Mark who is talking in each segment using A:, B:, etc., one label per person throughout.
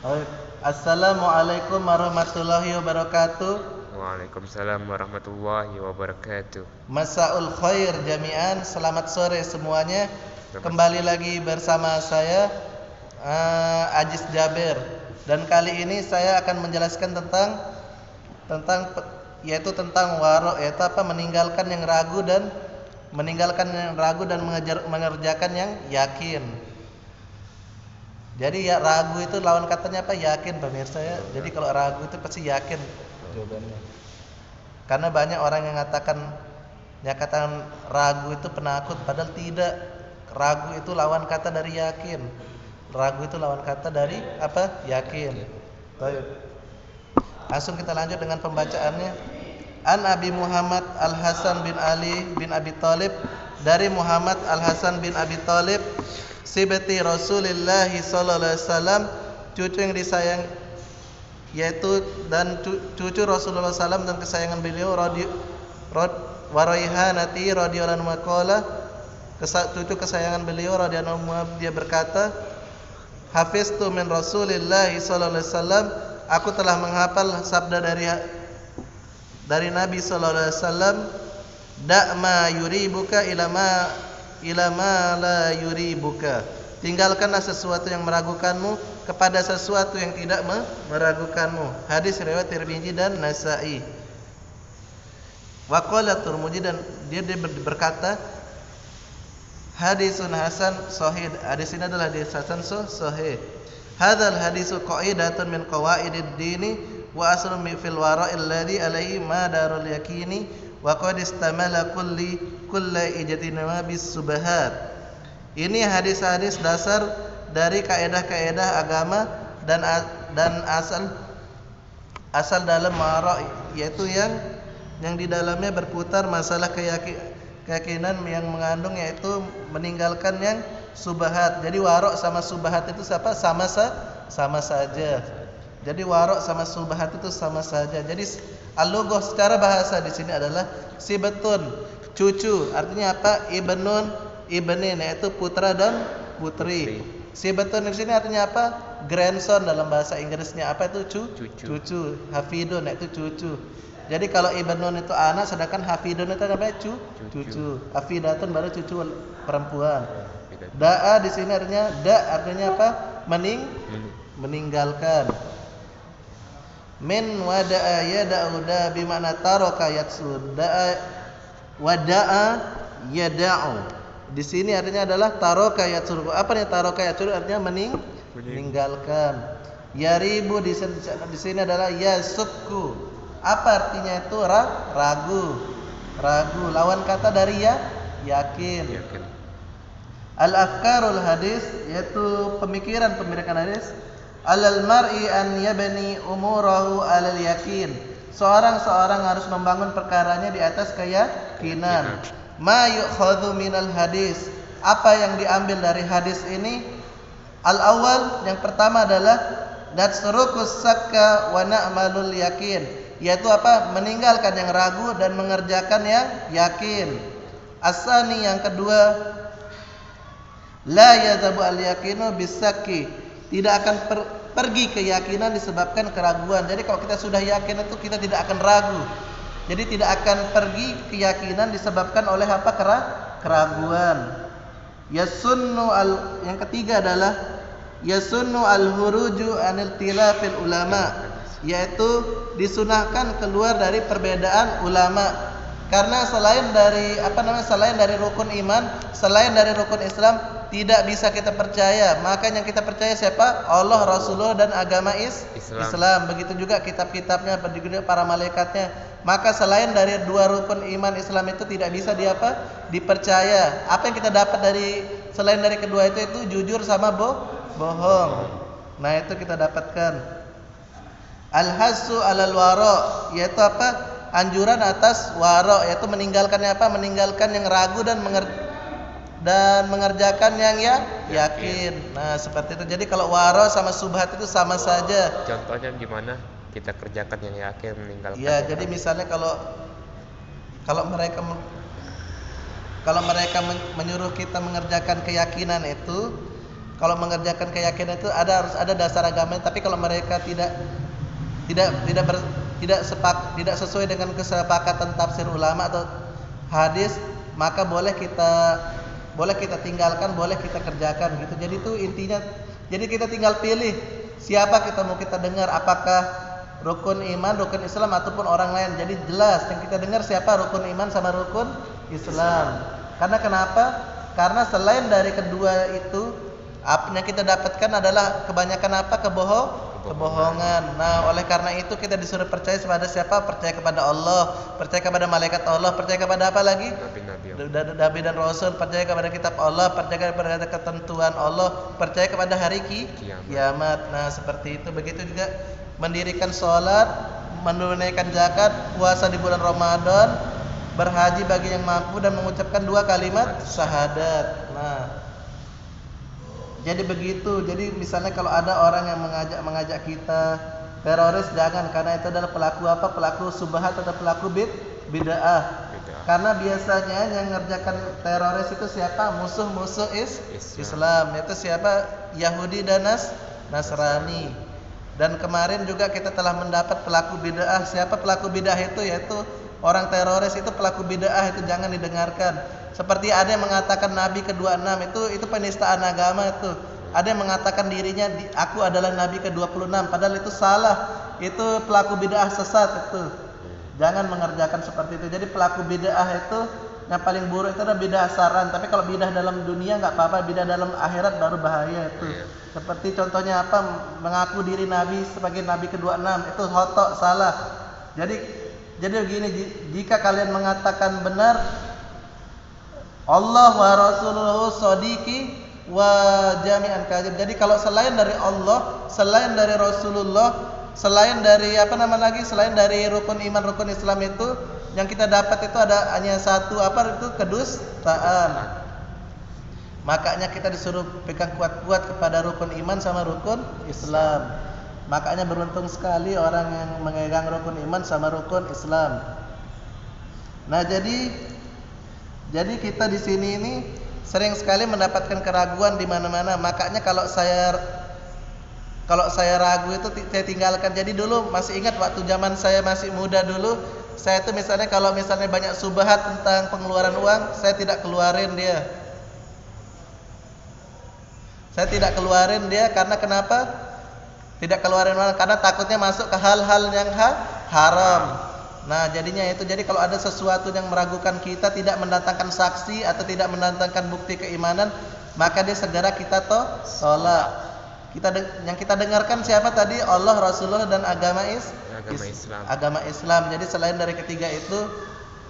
A: Baik. Assalamualaikum warahmatullahi wabarakatuh.
B: Waalaikumsalam warahmatullahi wabarakatuh.
A: Masaul khair jami'an. Selamat sore semuanya. Kembali lagi bersama saya Ajis Jaber. Dan kali ini saya akan menjelaskan tentang waro, yaitu apa? Meninggalkan yang ragu dan mengerjakan yang yakin. Jadi ya ragu itu lawan katanya apa? Yakin, pemirsa ya. Jadi kalau ragu itu pasti yakin jawabannya. Karena banyak orang yang nyatakan ragu itu penakut, padahal tidak. Ragu itu lawan kata dari yakin. Ragu itu lawan kata dari apa? Yakin. Baik. Langsung kita lanjut dengan pembacaannya. An Abi Muhammad Al Hasan bin Ali bin Abi Thalib, dari Muhammad Al Hasan bin Abi Thalib, sibti Rasulullah sallallahu alaihi wasallam, cucu yang disayang, yaitu dan cucu Rasulullah SAW dan kesayangan beliau Waraihanati radhiyallahu anhu qala, cucu kesayangan beliau radhiyallahu anhu, dia berkata, hafiztu min Rasulillah sallallahu alaihi wasallam, aku telah menghafal sabda dari Nabi sallallahu alaihi wasallam, da' ma yuribuka ila ma la yuribuka, tinggalkanlah sesuatu yang meragukanmu kepada sesuatu yang tidak meragukanmu. Hadis riwayat Tirmizi dan Nasa'i. Wa qala Tirmizi, dan dia berkata, hadisun hasan sahih. Hadis ini adalah hadis hasan sahih. Hadzal hadisu qaidatun min qawaidid dini wa aslun fil wara'i alladhi alaihi madarul yaqini wa qad istamala kulli ijtinama bis subahat. Ini hadis-hadis dasar dari kaedah-kaedah agama dan asal dalam wara', yaitu yang di dalamnya berputar masalah keyakinan yang mengandung, yaitu meninggalkan yang subahat. Jadi wara' sama subahat itu sama saja. Jadi wara' sama subahat itu sama saja. Jadi al-lughah secara bahasa di sini adalah sibtun, cucu. Artinya apa? Ibnin, yaitu putra dan putri. Sibtun di sini artinya apa? Grandson dalam bahasa Inggrisnya. Apa itu? Cucu. Hafidun yaitu cucu. Jadi kalau ibnun itu anak, sedangkan hafidun itu namanya cucu. Hafidatun baru cucu perempuan. Da'a di sini artinya apa? Meninggalkan. Min wada'a yada'u, da bimana taraka yatsud. Wada'a yada'u. Di sini artinya adalah taraka yatsud. Apa nih taraka yatsud? Artinya meninggalkan. Yaribu di sini adalah yasukku. Apa artinya itu? Ragu. Lawan kata dari yakin. Al-afkarul hadis, yaitu pemikiran hadis. Alal mar'i an yabni umurahu alal yakin. Seorang harus membangun perkaranya di atas keyakinan. Ma yu'khadhu minal hadis, apa yang diambil dari hadis ini? Al-awwal, yang pertama adalah natsrukus sakka wa na'malul yakin, yaitu apa? Meninggalkan yang ragu dan mengerjakan yang yakin. Asani, yang kedua, la yazabu al-yaqinu bisakki, tidak akan pergi keyakinan disebabkan keraguan. Jadi kalau kita sudah yakin itu kita tidak akan ragu. Jadi tidak akan pergi keyakinan disebabkan oleh apa? Keraguan. Yang ketiga adalah yasunnu al-huruju anil tilafil ulama, yaitu disunahkan keluar dari perbedaan ulama. Karena selain dari rukun iman, selain dari rukun Islam, tidak bisa kita percaya. Maka yang kita percaya siapa? Allah, Rasulullah, dan agama Islam. Begitu juga kitab-kitabnya, begitu para malaikatnya. Maka selain dari dua rukun iman Islam itu tidak bisa dipercaya. Apa yang kita dapat selain dari kedua itu jujur sama bohong. Nah, itu kita dapatkan. Al-hasu alal wara', yaitu apa? Anjuran atas wara', yaitu meninggalkannya apa? Meninggalkan yang ragu dan mengerjakan yang yakin. Nah, seperti itu. Jadi kalau wara' sama subhat itu sama saja.
B: Contohnya gimana? Kita kerjakan yang yakin, meninggalkan.
A: Ya, jadi misalnya kalau mereka menyuruh kita mengerjakan keyakinan itu, Kalau mengerjakan keyakinan itu harus ada dasar agamanya. Tapi kalau mereka tidak sesuai dengan kesepakatan tafsir ulama atau hadis, maka boleh kita tinggalkan, boleh kita kerjakan gitu. Jadi itu intinya. Jadi kita tinggal pilih siapa kita dengar, apakah rukun iman, rukun Islam ataupun orang lain. Jadi jelas yang kita dengar siapa rukun iman sama rukun Islam. Karena kenapa? Karena selain dari kedua itu, apa yang kita dapatkan adalah kebanyakan apa? Kebohongan. Nah, oleh karena itu kita disuruh percaya kepada siapa? Percaya kepada Allah, percaya kepada malaikat Allah, percaya kepada apa lagi? Nabi dan Rasul, percaya kepada kitab Allah, percaya kepada ketentuan Allah, percaya kepada hari kiamat. Nah, seperti itu. Begitu juga mendirikan sholat, menunaikan zakat, puasa di bulan Ramadan, berhaji bagi yang mampu, dan mengucapkan 2 kalimat syahadat. Nah, jadi begitu. Jadi misalnya kalau ada orang yang mengajak kita teroris, jangan, karena itu adalah pelaku apa? Pelaku subhat atau pelaku bid'ah. Karena biasanya yang ngerjakan teroris itu siapa? Musuh-musuh Islam. Itu siapa? Yahudi dan Nasrani. Dan kemarin juga kita telah mendapat pelaku bid'ah. Siapa pelaku bid'ah itu? Yaitu orang teroris itu pelaku bid'ah, itu jangan didengarkan. Seperti ada yang mengatakan Nabi ke-26 itu penistaan agama itu. Ada yang mengatakan dirinya aku adalah Nabi ke-26, padahal itu salah. Itu pelaku bid'ah sesat itu. Jangan mengerjakan seperti itu. Jadi pelaku bid'ah itu yang paling buruk itu adalah bid'ah saran. Tapi kalau bid'ah dalam dunia enggak apa-apa, bid'ah dalam akhirat baru bahaya itu. Seperti contohnya apa? Mengaku diri Nabi sebagai Nabi ke-26 itu hotok, salah. Jadi begini, jika kalian mengatakan benar Allah wa Rasuluhu sadiqi wa jami'an kadzib. Jadi kalau selain dari Allah, selain dari Rasulullah, selain dari selain dari rukun iman, rukun Islam itu yang kita dapat itu ada hanya satu, itu kedustaan. Makanya kita disuruh pegang kuat-kuat kepada rukun iman sama rukun Islam. Makanya beruntung sekali orang yang memegang rukun iman sama rukun Islam. Nah, jadi kita di sini ini sering sekali mendapatkan keraguan di mana-mana. Makanya kalau saya ragu itu saya tinggalkan. Jadi dulu masih ingat waktu zaman saya masih muda dulu, saya itu kalau misalnya banyak subhat tentang pengeluaran uang, saya tidak keluarin dia. Saya tidak keluarin dia karena kenapa? Tidak keluarin uang karena takutnya masuk ke hal-hal yang haram. Nah, jadinya itu. Jadi kalau ada sesuatu yang meragukan kita, tidak mendatangkan saksi atau tidak mendatangkan bukti keimanan, maka dia segera kita tolak. Yang kita dengarkan siapa tadi? Allah, Rasulullah, dan agama Islam. Jadi selain dari ketiga itu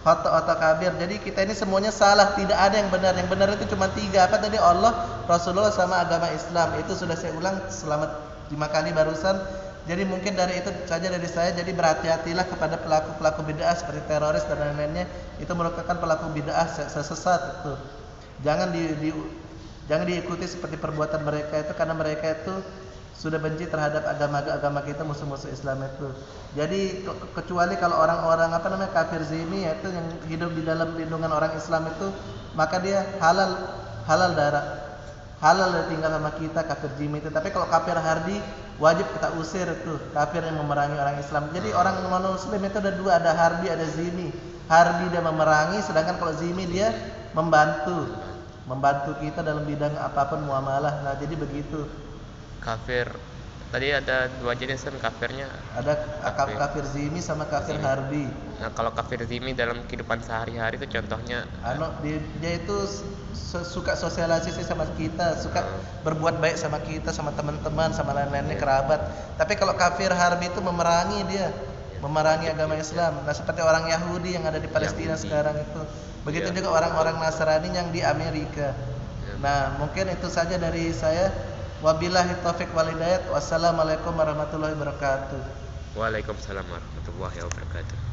A: khotok kabir. Jadi kita ini semuanya salah, tidak ada yang benar. Yang benar itu cuma 3. Apa tadi? Allah, Rasulullah, sama agama Islam. Itu sudah saya ulang selama 5 kali barusan. Jadi mungkin dari itu saja dari saya. Jadi berhati-hatilah kepada pelaku bid'ah seperti teroris dan lain-lainnya. Itu merupakan pelaku bid'ah sesat itu. Jangan diikuti seperti perbuatan mereka itu, karena mereka itu sudah benci terhadap agama kita, musuh-musuh Islam itu. Jadi kecuali kalau orang-orang kafir zimmi, yaitu yang hidup di dalam lindungan orang Islam itu, maka dia halal darah. Halal tinggal sama kita kafir zimmi itu. Tapi kalau kafir harbi wajib kita usir itu, kafir yang memerangi orang Islam. Jadi orang non-muslim itu ada 2, ada harbi, ada zimmi. Harbi dia memerangi, sedangkan kalau zimmi dia membantu kita dalam bidang apapun muamalah. Nah, jadi begitu.
B: Kafir tadi ada 2 jenis kan kafirnya.
A: Ada kafir zimmi sama kafir harbi.
B: Nah, kalau kafir zimmi dalam kehidupan sehari-hari itu contohnya
A: dia itu suka sosialisasi sama kita, suka berbuat baik sama kita, sama teman-teman, sama lain-lainnya, kerabat. Tapi kalau kafir harbi itu memerangi agama Islam. Nah, seperti orang Yahudi yang ada di Palestina sekarang itu. Begitu juga orang-orang Nasrani yang di Amerika. Nah, mungkin itu saja dari saya. Wabillahi taufiq wal hidayah. Wassalamualaikum warahmatullahi wabarakatuh.
B: Waalaikumsalam warahmatullahi wabarakatuh.